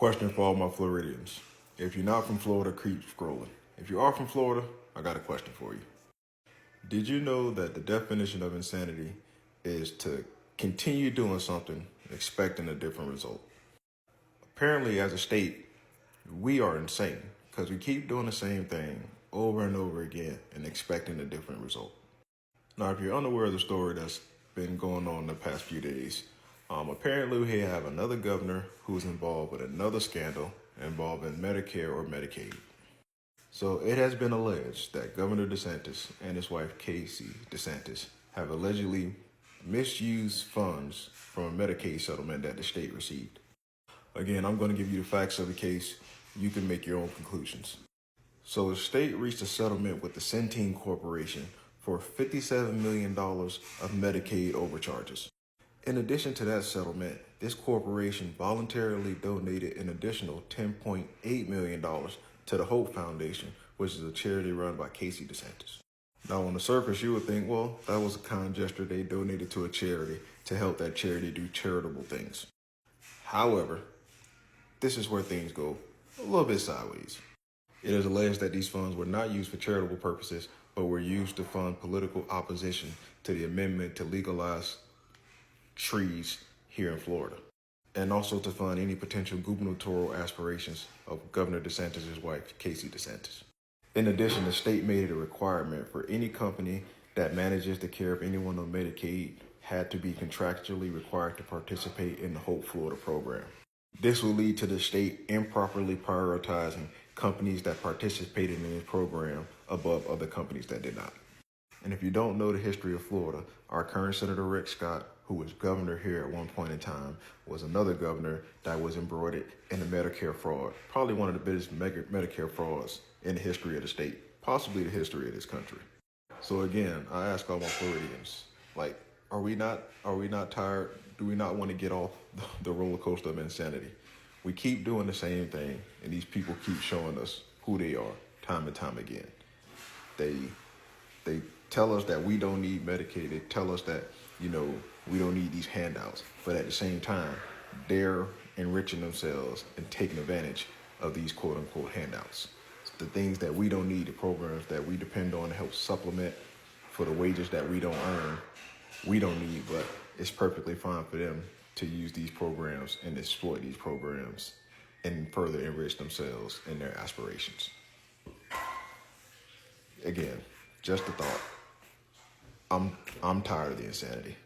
Question for all my Floridians. If you're not from Florida, keep scrolling. If you are from Florida, I got a question for you. Did you know that the definition of insanity is to continue doing something expecting a different result? Apparently, as a state, we are insane because we keep doing the same thing over and over again and expecting a different result. Now, if you're unaware of the story that's been going on the past few days, apparently we have another governor who's involved with another scandal involving Medicare or Medicaid. So it has been alleged that Governor Desantis and his wife Casey Desantis have allegedly misused funds from a Medicaid settlement that the state received. Again, I'm going to give you the facts of the case. You can make your own conclusions. So the state reached a settlement with the Centene Corporation for $57 million of Medicaid overcharges. In addition to that settlement, this corporation voluntarily donated an additional $10.8 million to the Hope Foundation, which is a charity run by Casey Desantis. Now, on the surface, you would think, well, that was a kind gesture. They donated to a charity to help that charity do charitable things. However, this is where things go a little bit sideways. It is alleged that these funds were not used for charitable purposes, but were used to fund political opposition to the amendment to legalize trees here in Florida, and also to fund any potential gubernatorial aspirations of Governor DeSantis' wife, Casey Desantis. In addition, the state made it a requirement for any company that manages the care of anyone on Medicaid had to be contractually required to participate in the Hope Florida program. This will lead to the state improperly prioritizing companies that participated in this program above other companies that did not. And if you don't know the history of Florida, our current Senator Rick Scott, who was governor here at one point in time, was another governor that was embroidered in the Medicare fraud, probably one of the biggest Medicare frauds in the history of the state, possibly the history of this country. So again, I ask all my Floridians, are we not tired? Do we not want to get off the roller coaster of insanity? We keep doing the same thing, and these people keep showing us who they are time and time again. They tell us that we don't need Medicaid. They tell us that, we don't need these handouts. But at the same time, they're enriching themselves and taking advantage of these quote unquote handouts. The things that we don't need, the programs that we depend on to help supplement for the wages that we don't earn, we don't need, but it's perfectly fine for them to use these programs and exploit these programs and further enrich themselves and their aspirations. Again, just a thought. I'm tired of the insanity.